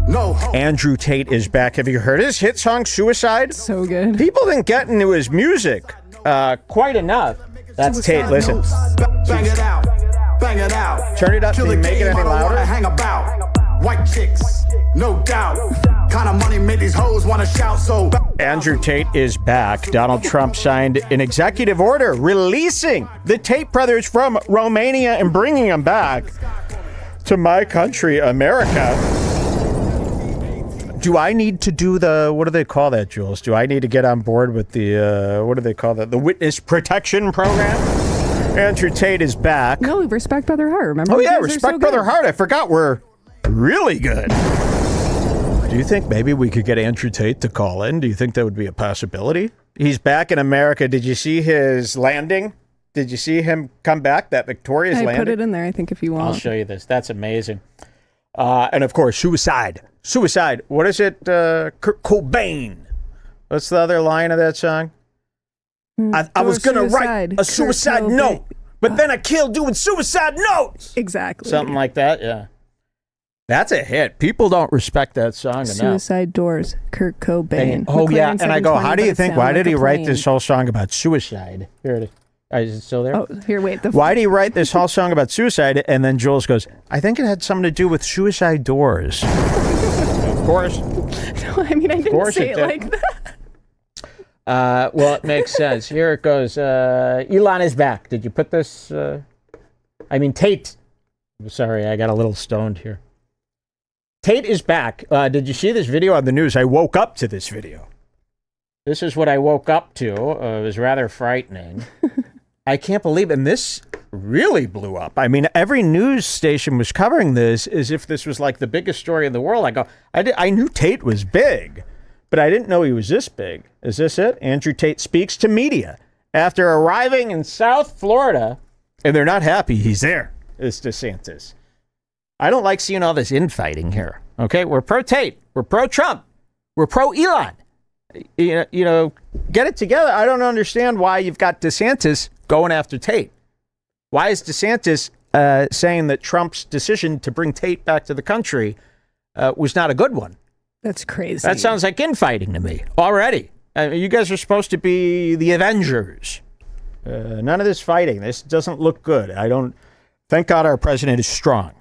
No. Andrew Tate is back. Have you heard his hit song, Suicide? So good. People didn't get into his music quite enough. That's Tate. Listen. Bang it out. Bang it out. Turn it up. Can you make it any louder? Hang about. White chicks, no doubt. Kind of money made these hoes want to shout. So Andrew Tate is back. Donald Trump signed an executive order releasing the Tate brothers from Romania and bringing them back to my country, America. Do I need to do what do they call that, Jules? Do I need to get on board with the, what do they call that? The witness protection program? Andrew Tate is back. No, Respect Brother Hart, remember? Oh, yeah, Respect Brother Hart. I forgot we're really good. Do you think maybe we could get Andrew Tate to call in? Do you think that would be a possibility? He's back in America. Did you see his landing? Did you see him come back, that victorious landing? I put it in there, I think, if you want. I'll show you this. That's amazing. And, of course, Suicide. Suicide. What is it? Kurt Cobain. What's the other line of that song? I was going to write a suicide note, but then I killed doing suicide notes. Exactly. Something like that, yeah. That's a hit. People don't respect that song enough. Suicide Doors, Kurt Cobain. Oh, yeah. And I go, how do you think, why did he write this whole song about suicide? Here it is. Is it still there? Oh, here, wait. Why did he write this whole song about suicide? And then Jules goes, I think it had something to do with suicide doors. Of course. No, I mean, I didn't say it like that. Well, it makes sense. Here it goes. Elon is back. Did you put this? Tate. Sorry, I got a little stoned here. Tate is back. Did you see this video on the news? I woke up to this video. This is what I woke up to. It was rather frightening. I can't believe it. And this really blew up. I mean, every news station was covering this as if this was like the biggest story in the world. I go, I knew Tate was big, but I didn't know he was this big. Is this it? Andrew Tate speaks to media after arriving in South Florida, and they're not happy he's there. It's DeSantis. I don't like seeing all this infighting here. Okay, we're pro Tate. We're pro Trump. We're pro Elon. You know, get it together. I don't understand why you've got DeSantis going after Tate. Why is DeSantis saying that Trump's decision to bring Tate back to the country was not a good one? That's crazy. That sounds like infighting to me already. You guys are supposed to be the Avengers. None of this fighting. This doesn't look good. Thank God our president is strong.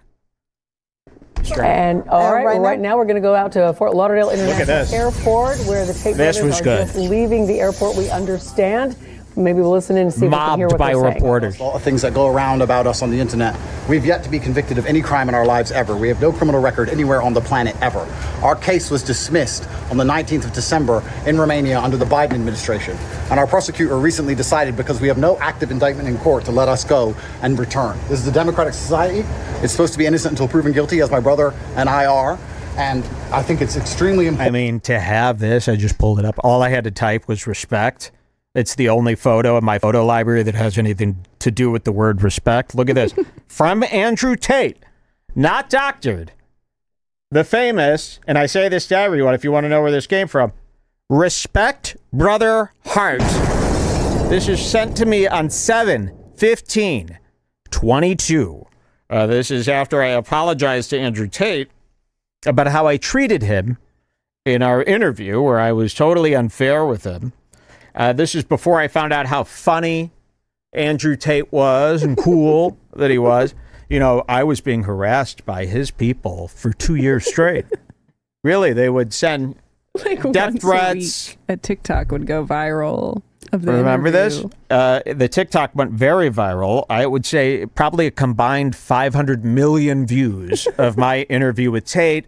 And right now we're going to go out to Fort Lauderdale International Airport, where the Tate brothers are just leaving the airport, we understand. Maybe we'll listen in and see if we can hear what they're saying. Mobbed by reporters. All the things that go around about us on the internet. We've yet to be convicted of any crime in our lives ever. We have no criminal record anywhere on the planet ever. Our case was dismissed on the 19th of December in Romania under the Biden administration. And our prosecutor recently decided, because we have no active indictment in court, to let us go and return. This is a democratic society. It's supposed to be innocent until proven guilty, as my brother and I are. And I think it's extremely important. I mean, to have this, I just pulled it up. All I had to type was respect. It's the only photo in my photo library that has anything to do with the word respect. Look at this. From Andrew Tate, not doctored, the famous, and I say this to everyone if you want to know where this came from, Respect Brother Hart. This is sent to me on 7/15/22. This is after I apologized to Andrew Tate about how I treated him in our interview, where I was totally unfair with him. This is before I found out how funny Andrew Tate was and cool that he was. You know, I was being harassed by his people for 2 years straight. Really, they would send death threats. A TikTok would go viral of the Remember interview. this? The TikTok went very viral. I would say probably a combined 500 million views of my interview with Tate.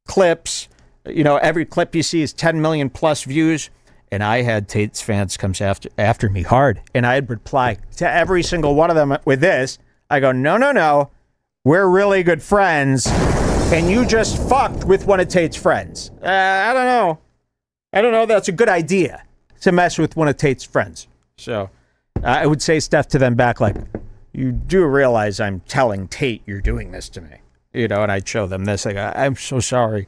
Clips. You know, every clip you see is 10 million plus views. And I had Tate's fans come after me hard. And I'd reply to every single one of them with this. I go, no. We're really good friends. And you just fucked with one of Tate's friends. I don't know. That's a good idea to mess with one of Tate's friends. So I would say stuff to them back like, you do realize I'm telling Tate you're doing this to me. You know, and I'd show them this. I go, I'm so sorry.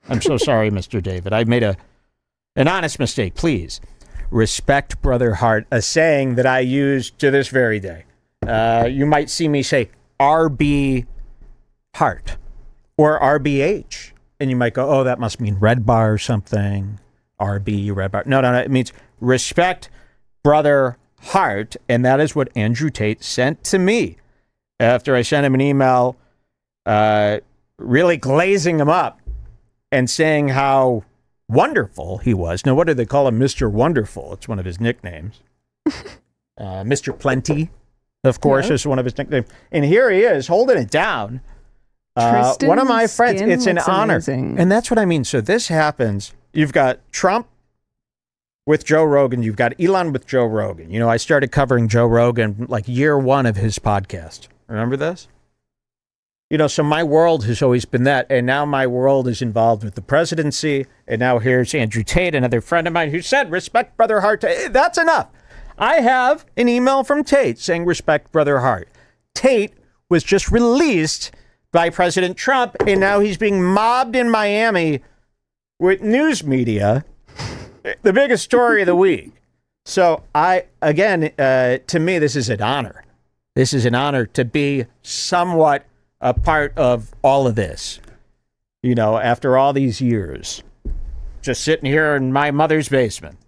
I'm so sorry, Mr. David. I made an honest mistake, please. Respect Brother Hart, a saying that I use to this very day. You might see me say RB Hart or RBH. And you might go, oh, that must mean RedBar or something. RB, RedBar. No, it means respect Brother Hart. And that is what Andrew Tate sent to me after I sent him an email really glazing him up and saying how wonderful he was. Now, what do they call him? Mr. Wonderful. It's one of his nicknames. Mr. Plenty, of course, is one of his nicknames. And here he is holding it down. One of my friends. It's an honor. Amazing. And that's what I mean. So this happens. You've got Trump with Joe Rogan. You've got Elon with Joe Rogan. You know, I started covering Joe Rogan like year one of his podcast. Remember this? You know, so my world has always been that. And now my world is involved with the presidency. And now here's Andrew Tate, another friend of mine, who said, respect Brother Hart. That's enough. I have an email from Tate saying, respect Brother Hart. Tate was just released by President Trump, and now he's being mobbed in Miami with news media. The biggest story of the week. So to me, this is an honor. This is an honor to be somewhat a part of all of this. You know, after all these years, just sitting here in my mother's basement.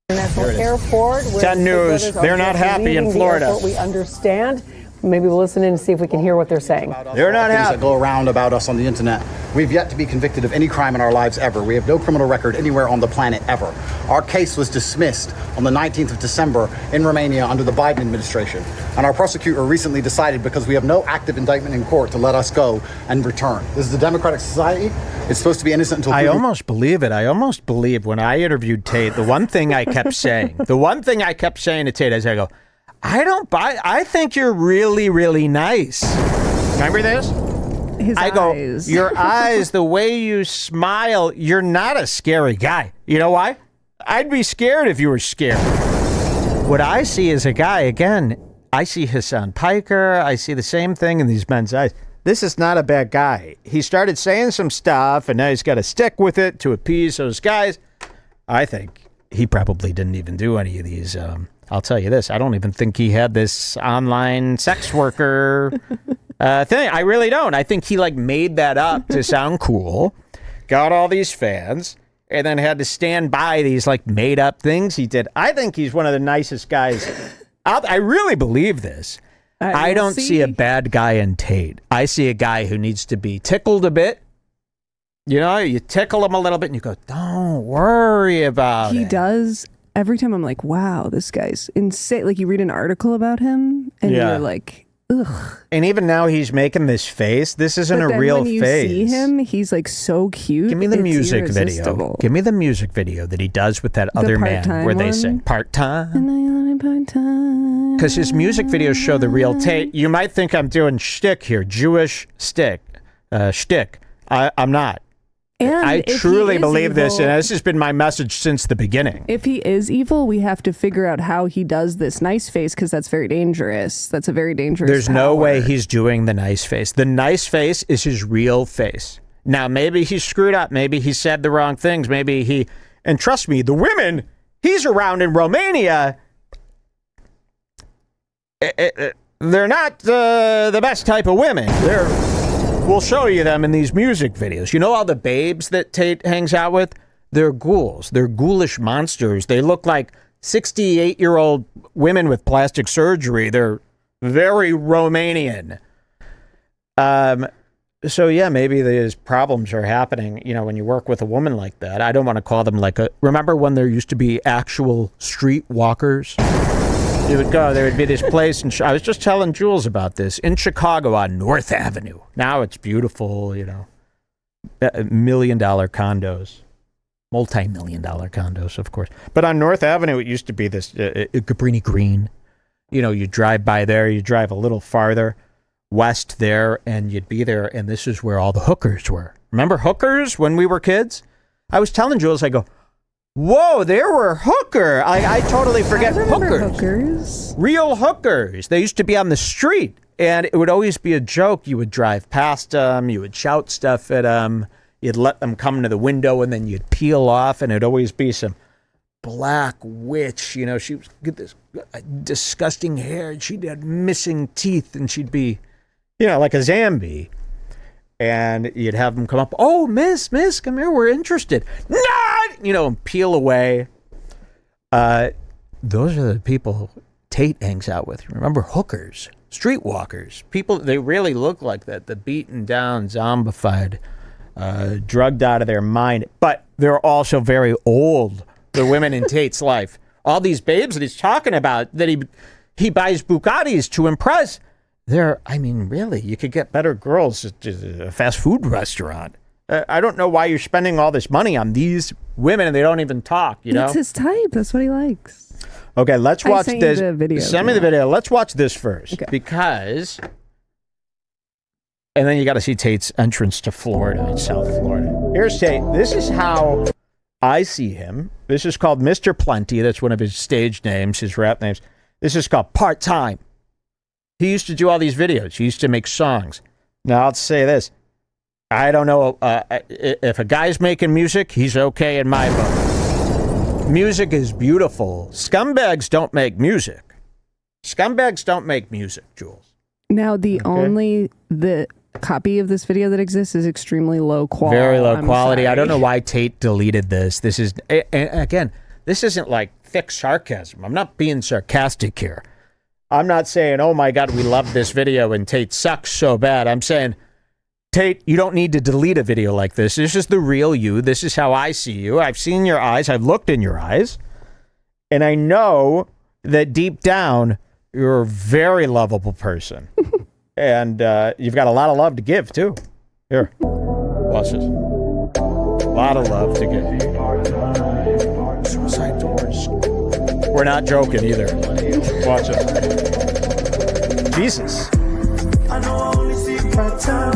National Airport. 10 News. They're not happy in Florida. We understand. Maybe we'll listen in and see if we can hear what they're saying. They're not happy. That go around about us on the internet. We've yet to be convicted of any crime in our lives ever. We have no criminal record anywhere on the planet ever. Our case was dismissed on the 19th of December in Romania under the Biden administration. And our prosecutor recently decided, because we have no active indictment in court, to let us go and return. This is a democratic society. It's supposed to be innocent until I almost believe it. I almost believe when I interviewed Tate, the one thing I kept saying to Tate is, I go, I don't buy. I think you're really, really nice. Remember this? His eyes. Your eyes, the way you smile, you're not a scary guy. You know why? I'd be scared if you were scared. What I see is a guy, again, I see Hassan Piker. I see the same thing in these men's eyes. This is not a bad guy. He started saying some stuff, and now he's got to stick with it to appease those guys. I think he probably didn't even do any of these. I'll tell you this. I don't even think he had this online sex worker thing. I really don't. I think he made that up to sound cool, got all these fans, and then had to stand by these made up things he did. I think he's one of the nicest guys. I really believe this. I don't see a bad guy in Tate. I see a guy who needs to be tickled a bit. You know, you tickle him a little bit and you go, don't worry about it. He does. Every time I'm like, wow, this guy's insane. Like, you read an article about him and you're like, ugh. And even now he's making this face. This isn't a real face. When you see him, he's so cute. Give me the music video. Give me the music video that he does with that other man where they sing part-time. Because his music videos show the real Tate. You might think I'm doing shtick here, Jewish shtick. I'm not. And I truly believe this, and this has been my message since the beginning. If he is evil, we have to figure out how he does this nice face, because that's very dangerous. That's a very dangerous There's no way he's doing the nice face. The nice face is his real face. Now, maybe he screwed up. Maybe he said the wrong things. Maybe he... And trust me, the women he's around in Romania, they're not the best type of women. We'll show you them in these music videos. You know all the babes that Tate hangs out with? They're ghouls. They're ghoulish monsters. They look like 68-year-old women with plastic surgery. They're very Romanian. So, yeah, maybe these problems are happening, when you work with a woman like that. I don't want to call them remember when there used to be actual street walkers? You would go, there would be this place, and I was just telling Jules about this, in Chicago on North Avenue. Now it's beautiful, million-dollar condos, multi-million-dollar condos, of course. But on North Avenue, it used to be this Cabrini Green. You drive by there, you drive a little farther west there, and you'd be there, and this is where all the hookers were. Remember hookers when we were kids? I was telling Jules, I go, whoa, there were hookers. I totally forget hookers. Real hookers. They used to be on the street, and it would always be a joke. You would drive past them. You would shout stuff at them. You'd let them come to the window, and then you'd peel off, and it'd always be some black witch. She was this disgusting hair, and she'd had missing teeth, and she'd be, like a zombie. and you'd have them come up. Oh, miss, come here. We're interested. Not, and peel away. Those are the people Tate hangs out with. Remember, hookers, streetwalkers, people. They really look like that. The beaten down, zombified, drugged out of their mind. But they're also very old. The women in Tate's life. All these babes that he's talking about that he buys Bugattis to impress. Really, you could get better girls at a fast food restaurant. I don't know why you're spending all this money on these women and they don't even talk, It's his type. That's what he likes. Okay, let's watch this. Send me the video. Let's watch this first. Okay. Because... And then you got to see Tate's entrance to Florida, South Florida. Here's Tate. This is how I see him. This is called Mr. Plenty. That's one of his stage names, his rap names. This is called Part-Time. He used to do all these videos. He used to make songs. Now, I'll say this. I don't know if a guy's making music, he's okay in my book. Music is beautiful. Scumbags don't make music. Scumbags don't make music, Jules. Now, the copy of this video that exists is extremely low quality. Very low quality. I don't know why Tate deleted this. This is, and again, this isn't like thick sarcasm. I'm not being sarcastic here. I'm not saying, oh my God, we love this video and Tate sucks so bad. I'm saying, Tate, you don't need to delete a video like this. This is the real you. This is how I see you. I've seen your eyes. I've looked in your eyes. And I know that deep down, you're a very lovable person. And you've got a lot of love to give, too. Here, watch this. A lot of love to give. Suicide doors. We're not joking either. Watch it. Jesus.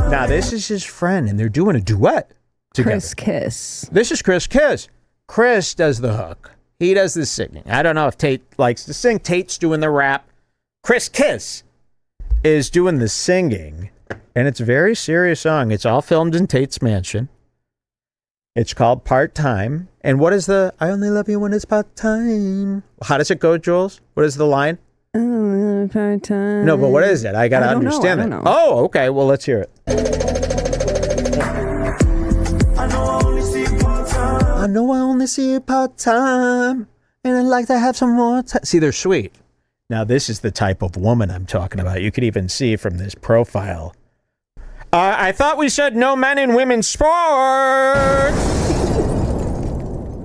Now, this is his friend, and they're doing a duet together. Chris Kiss. This is Chris Kiss. Chris does the hook. He does the singing. I don't know if Tate likes to sing. Tate's doing the rap. Chris Kiss is doing the singing, and it's a very serious song. It's all filmed in Tate's mansion. It's called Part-Time. And what is the, I only love you when it's part-time. How does it go, Jules? What is the line? Part-time. No, but what is it? I got to understand it. Oh, okay. Well, let's hear it. I know I only see you part-time, and I'd like to have some more time. See, they're sweet. Now, this is the type of woman I'm talking about. You could even see from this profile. I thought we said no men in women's sports.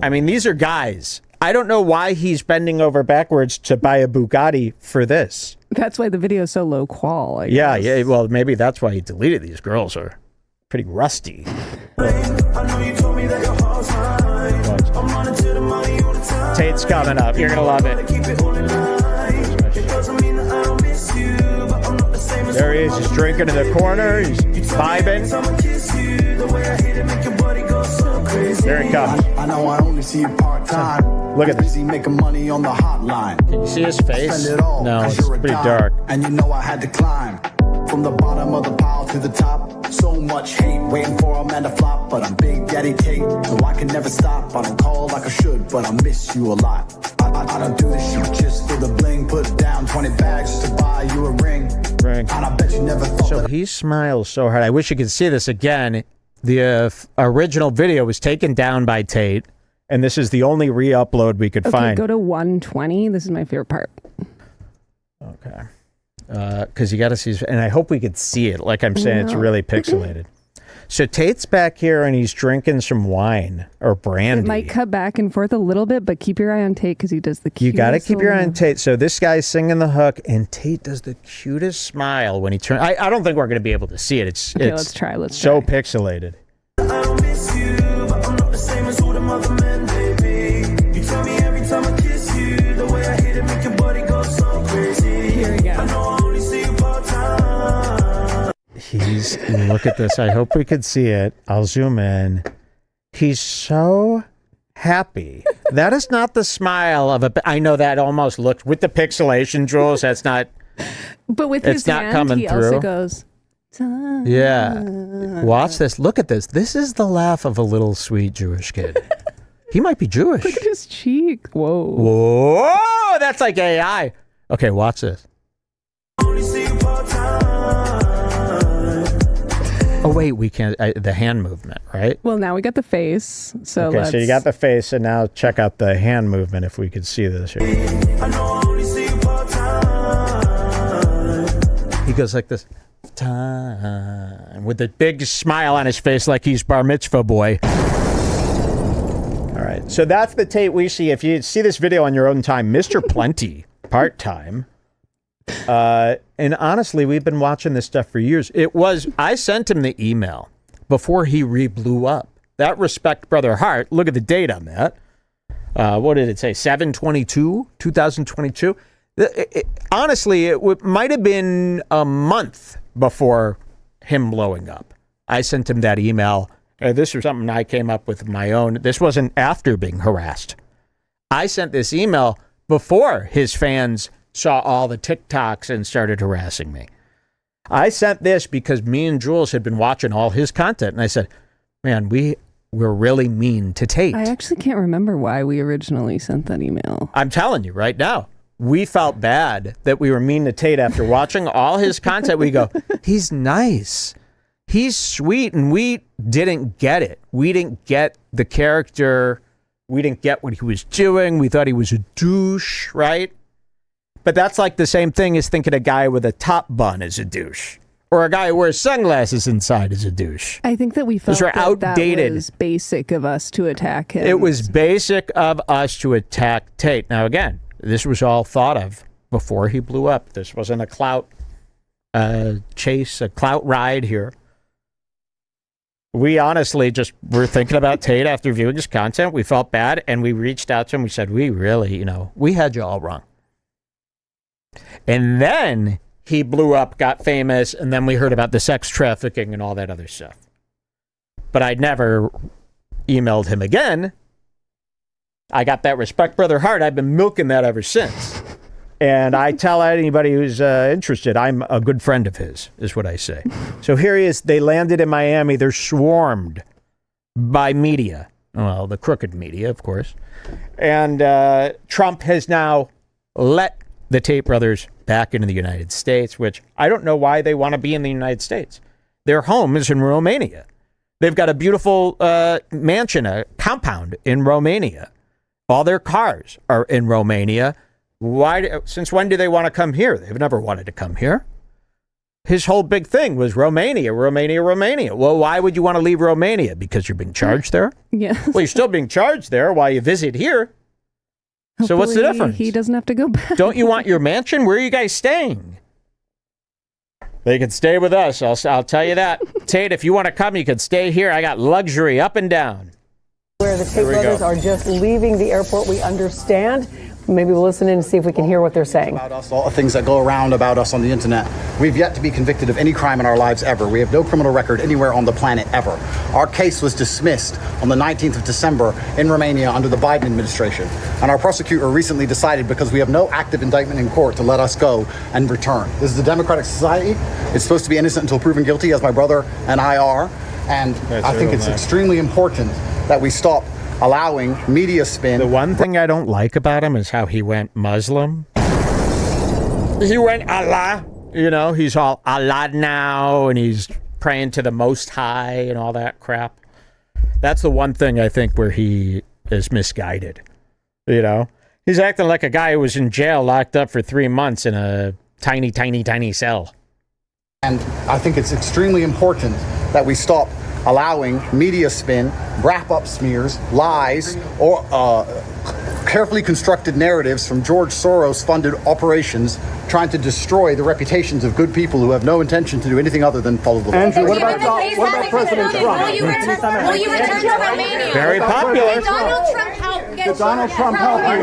I mean, these are guys. I don't know why he's bending over backwards to buy a Bugatti for this. That's why the video is so low qual. Yeah. Well, maybe that's why he deleted. These girls are pretty rusty. Tate's coming up. You're gonna love it. There he is. He's drinking in the corner. He's vibing. There he comes. I know I only see you part-time. Look at this. Busy making money on the hotline. Can you see his face? No, it's pretty dark. And you know I had to climb from the bottom of the pile to the top. So much hate waiting for a man to flop, but I'm Big Daddy Tate, so I can never stop. I don't call like I should, but I miss you a lot. I don't do this shit just for the bling. Put down 20 bags to buy you a ring. And I bet you never thought. So he smiles so hard. I wish you could see this again. The original video was taken down by Tate, and this is the only re-upload we could find. Go to 120. This is my favorite part. Okay. Because you got to see, and I hope we could see it. Like I'm saying, it's really pixelated. So Tate's back here, and he's drinking some wine or brandy. It might cut back and forth a little bit, but keep your eye on Tate because he does the cutest. You got to keep your eye on Tate. So this guy's singing the hook, and Tate does the cutest smile when he turns. I don't think we're going to be able to see it. It's let's try. So pixelated. I don't miss you, but I'm not the same as all them other men, baby. You tell me every time I kiss you, the way I hit it make your body go so crazy. Here we go. I know I only see you part-time. Look at this. I hope we could see it. I'll zoom in. He's so happy. That is not the smile of a, I know that almost looks, with the pixelation, Jules, that's not. But with his not hand, coming he through. also goes. Time. Yeah. Watch this. Look at this. This is the laugh of a little sweet Jewish kid. He might be Jewish. Look at his cheek. Whoa. Whoa. That's like AI. Okay, watch this. Oh, wait, we can't. The hand movement, right? Well, now we got the face. So okay, so you got the face, and now check out the hand movement if we could see this here. He goes like this. Time. With a big smile on his face like he's bar mitzvah boy. All right, so that's the Tate we see. If you see this video on your own time, Mr. Plenty, part-time. And honestly, we've been watching this stuff for years. I sent him the email before he blew up. That Respect Brother Hart, look at the date on that. What did it say? 7/22/2022. Honestly, it might have been a month before him blowing up. I sent him that email. This was something I came up with my own. This wasn't after being harassed. I sent this email before his fans saw all the TikToks and started harassing me. I sent this because me and Jules had been watching all his content, and I said, man, we were really mean to Tate. I actually can't remember why we originally sent that email. I'm telling you right now. We felt bad that we were mean to Tate after watching all his content. We go, he's nice. He's sweet. And we didn't get it. We didn't get the character. We didn't get what he was doing. We thought he was a douche, right? But that's like the same thing as thinking a guy with a top bun is a douche. Or a guy who wears sunglasses inside is a douche. I think that we felt that outdated. That was basic of us to attack him. It was basic of us to attack Tate. Now, again, this was all thought of before he blew up. This wasn't a clout chase, a clout ride here. We honestly just were thinking about Tate after viewing his content. We felt bad, and we reached out to him. We said, we really, we had you all wrong. And then he blew up, got famous, and then we heard about the sex trafficking and all that other stuff. But I'd never emailed him again. I got that Respect Brother Hart. I've been milking that ever since. And I tell anybody who's interested, I'm a good friend of his, is what I say. So here he is. They landed in Miami. They're swarmed by media. Well, the crooked media, of course. And Trump has now let the Tate brothers back into the United States, which I don't know why they want to be in the United States. Their home is in Romania. They've got a beautiful mansion, a compound in Romania. All their cars are in Romania. Since when do they want to come here? They've never wanted to come here. His whole big thing was Romania. Well, why would you want to leave Romania? Because you're being charged there? Yeah. Well, you're still being charged there while you visit here. Hopefully, so what's the difference? He doesn't have to go back. Don't you want your mansion? Where are you guys staying? They can stay with us. I'll tell you that. Tate, if you want to come, you can stay here. I got luxury up and down. Where the Tate brothers are just leaving the airport, we understand. Maybe we'll listen in and see if we can hear what they're saying. About us, all the things that go around about us on the internet. We've yet to be convicted of any crime in our lives ever. We have no criminal record anywhere on the planet ever. Our case was dismissed on the 19th of December in Romania under the Biden administration. And our prosecutor recently decided, because we have no active indictment in court, to let us go and return. This is a democratic society. It's supposed to be innocent until proven guilty, as my brother and I are. And I think it's extremely important that we stop allowing media spin. The one thing I don't like about him is how he went Muslim. He went Allah. He's all Allah now, and he's praying to the Most High and all that crap. That's the one thing I think where he is misguided. He's acting like a guy who was in jail, locked up for 3 months in a tiny, tiny, tiny cell. And I think it's extremely important that we stop allowing media spin, wrap-up smears, lies, or carefully constructed narratives from George Soros-funded operations trying to destroy the reputations of good people who have no intention to do anything other than follow the law. Andrew, what about President Trump? Will you return to Romania? Very popular. Did Donald Trump help you?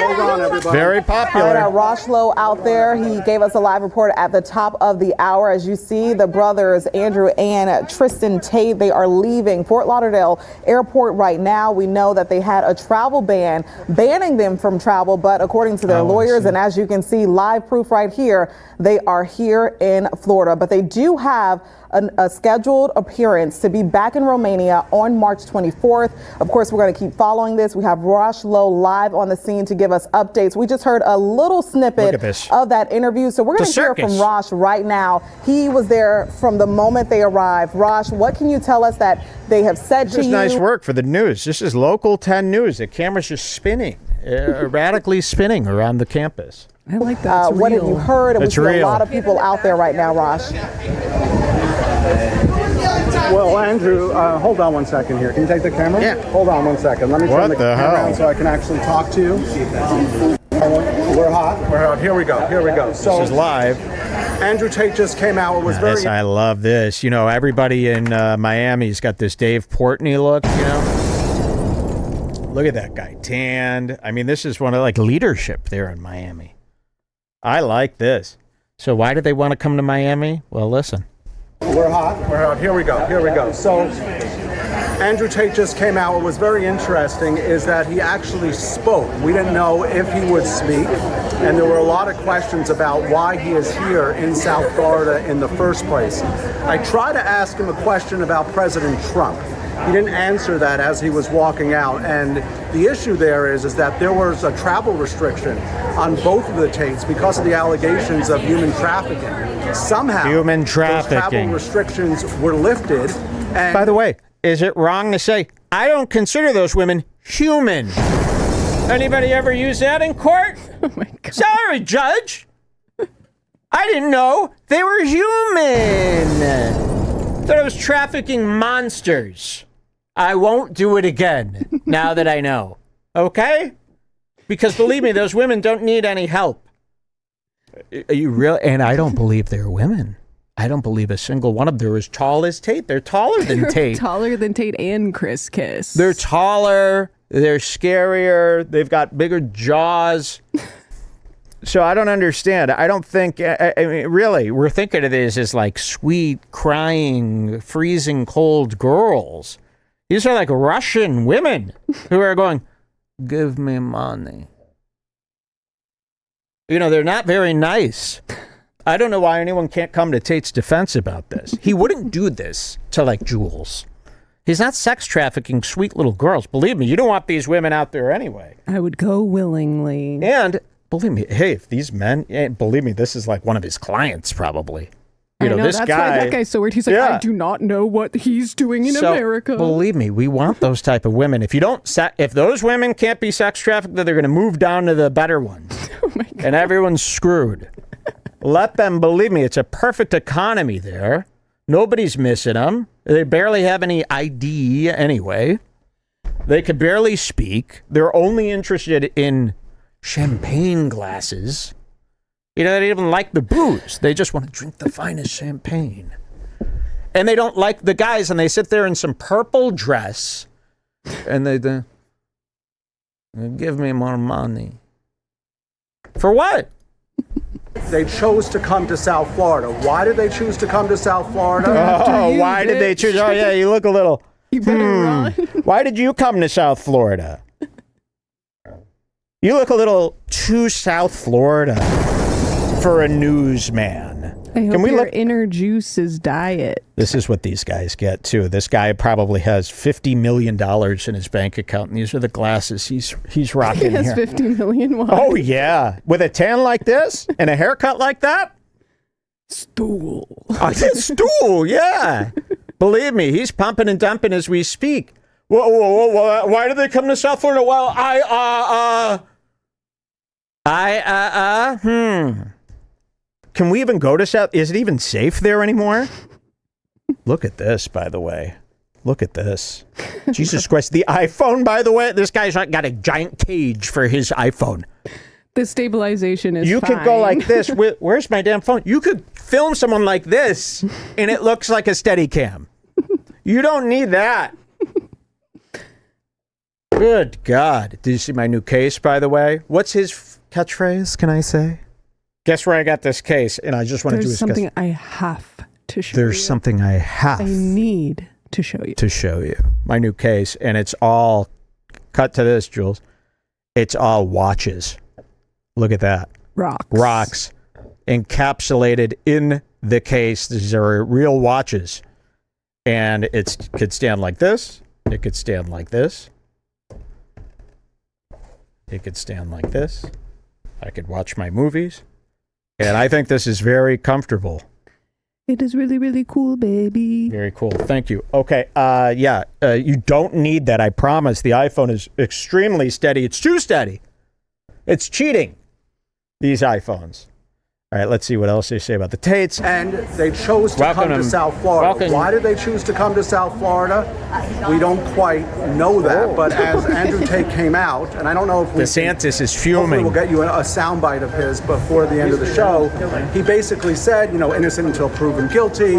Hold on, everybody. Very popular. Ross Lowe out there. He gave us a live report at the top of the hour. As you see, the brothers, Andrew and Tristan Tate, they are leaving Fort Lauderdale Airport right now. We know that they had a travel ban banning them from travel, but according to their lawyers, and as you can see, live proof right here, they are here in Florida. But they do have a scheduled appearance to be back in Romania on March 24th. Of course, we're going to keep following this. We have Rosh Lowe live on the scene to give us updates. We just heard a little snippet of that interview. So we're going to hear from Rosh right now. He was there from the moment they arrived. Rosh, what can you tell us that they have said to you? This is nice work for the news. This is Local 10 News. The camera's just spinning, radically spinning around the campus. I like that. What have you heard? We see a lot of people out there right now, Rosh. Well, Andrew, hold on one second here. Can you take the camera? Yeah. Hold on one second. Let me turn the camera on so I can actually talk to you. We're hot. We're hot. Here we go. Here we go. So, this is live. Andrew Tate just came out. It was very... I love this. You know, everybody in Miami's got this Dave Portnoy look, you know? Look at that guy, tanned. I mean, this is one of, like, leadership there in Miami. I like this. So why did they want to come to Miami? Well, listen. We're hot. We're hot. Here we go. Here we go. So Andrew Tate just came out. What was very interesting is that he actually spoke. We didn't know if he would speak, and there were a lot of questions about why he is here in South Florida in the first place. I tried to ask him a question about President Trump. He didn't answer that as he was walking out, and the issue there is that there was a travel restriction on both of the Tates because of the allegations of human trafficking. Somehow, human trafficking. Those travel restrictions were lifted. And by the way, is it wrong to say I don't consider those women human? Anybody ever use that in court? Oh my God. Sorry, Judge. I didn't know they were human. Thought I was trafficking monsters. I won't do it again now that I know. Okay? Because believe me, those women don't need any help. Are you really? And I don't believe they're women. I don't believe a single one of them are as tall as Tate. They're taller than Tate. Taller than Tate and Chris Kiss. They're taller. They're scarier. They've got bigger jaws. So I don't understand. I don't think, I mean, really, we're thinking of this as like sweet, crying, freezing cold girls. These are like Russian women who are going, give me money. You know, they're not very nice. I don't know why anyone can't come to Tate's defense about this. He wouldn't do this to like Jules. He's not sex trafficking sweet little girls. Believe me, you don't want these women out there anyway. I would go willingly. And believe me, hey, if these men, believe me, this is like one of his clients probably. You know, this that's guy, why that guy's so weird. He's like, I do not know what he's doing in America. Believe me, we want those type of women. If you don't, if those women can't be sex trafficked, then they're going to move down to the better ones. Oh my God. And everyone's screwed. Let them, believe me, it's a perfect economy there. Nobody's missing them. They barely have any ID anyway. They could barely speak. They're only interested in champagne glasses. You know, they don't even like the booze. They just want to drink the finest champagne. And they don't like the guys, and they sit there in some purple dress, and they give me more money. For what? They chose to come to South Florida. Why did they choose to come to South Florida? Oh, why did they choose? Oh, yeah, you look a little. You better run. Why did you come to South Florida? You look a little too South Florida for a newsman. I hope your inner juice is diet. This is what these guys get, too. This guy probably has $50 million in his bank account, and these are the glasses he's rocking here. He has $50 million. Why? Oh, yeah. With a tan like this and a haircut like that? Stool. I said stool, yeah. Believe me, he's pumping and dumping as we speak. Whoa, why did they come to South Florida? Well, Can we even go to South? Is it even safe there anymore? Look at this, by the way. Look at this. Jesus Christ. The iPhone, by the way, this guy's got a giant cage for his iPhone. The stabilization is You fine. could go like this. Where's my damn phone? You could film someone like this, and it looks like a Steadicam. You don't need that. Good God. Did you see my new case, by the way? What's his catchphrase, can I say? Guess where I got this case, and I just want to do his There's something I have to show you. There's something I have. I need to show you. To show you. My new case, and it's all, cut to this, Jules. It's all watches. Look at that. Rocks. Rocks. Encapsulated in the case. These are real watches. And it could stand like this. It could stand like this. It could stand like this. I could watch my movies. And I think this is very comfortable. It is really, really cool, baby. Very cool. Thank you. Okay. You don't need that. I promise. The iPhone is extremely steady. It's too steady. It's cheating, these iPhones. All right, let's see what else they say about the Tates. And they chose to come to South Florida. Why did they choose to come to South Florida? We don't quite know that, but as Andrew Tate came out, and I don't know if DeSantis is fuming. We'll get you a soundbite of his before the end of the show. He basically said, innocent until proven guilty.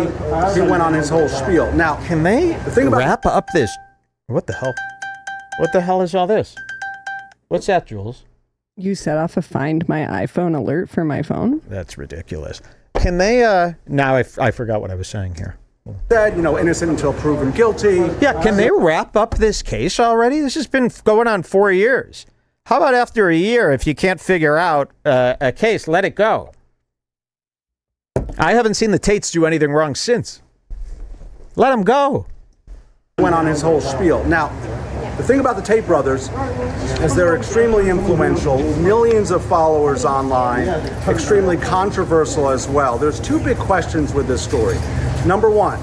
He went on his whole spiel. Now, can they wrap up this? What the hell? What the hell is all this? What's that, Jules? You set off a Find My iPhone alert for my phone? That's ridiculous. Can they, now I forgot what I was saying here. Said, innocent until proven guilty. Yeah, can they wrap up this case already? This has been going on 4 years. How about after a year, if you can't figure out a case, let it go? I haven't seen the Tates do anything wrong since. Let them go. Went on his whole spiel. Now, the thing about the Tate brothers is they're extremely influential, millions of followers online, extremely controversial as well. There's two big questions with this story. Number one,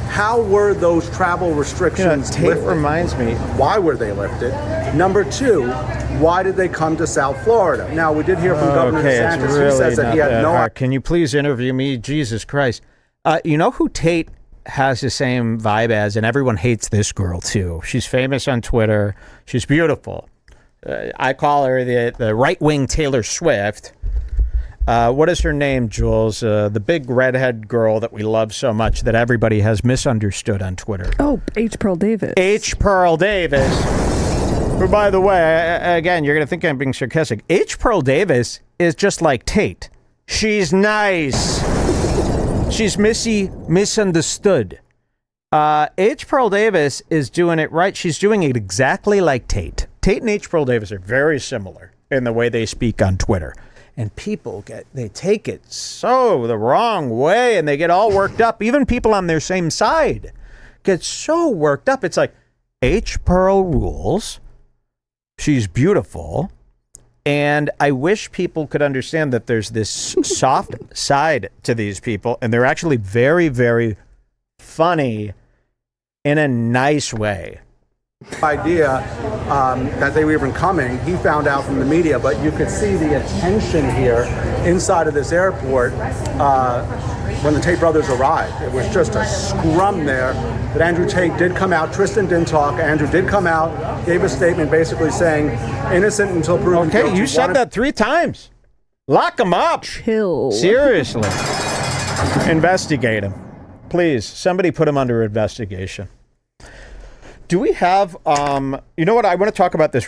how were those travel restrictions Tate lifted? Reminds me. Why were they lifted? Number two, why did they come to South Florida? Now, we did hear from Governor DeSantis, who says that he had no idea. Can you please interview me? Jesus Christ. You know who Tate has the same vibe as, and everyone hates this girl too. She's famous on Twitter. She's beautiful. I call her the right-wing Taylor Swift. What is her name, Jules? The big redhead girl that we love so much that everybody has misunderstood on Twitter. Oh, H. Pearl Davis. H. Pearl Davis. Who, by the way, again, you're going to think I'm being sarcastic. H. Pearl Davis is just like Tate. She's nice. She's misunderstood. H. Pearl Davis is doing it right. She's doing it exactly like Tate. Tate and H. Pearl Davis are very similar in the way they speak on Twitter. And people they take it so the wrong way, and they get all worked up. Even people on their same side get so worked up. It's like, H. Pearl rules. She's beautiful. And I wish people could understand that there's this soft side to these people, and they're actually very, very funny in a nice way. Idea that they were even coming. He found out from the media, but you could see the attention here inside of this airport when the Tate brothers arrived. It was just a scrum there. But Andrew Tate did come out. Tristan didn't talk. Andrew did come out, gave a statement basically saying innocent until proven guilty. Okay, you said that 3 times. Lock him up. Chill. Seriously. Investigate him. Please, somebody put him under investigation. Do we have, you know what? I want to talk about this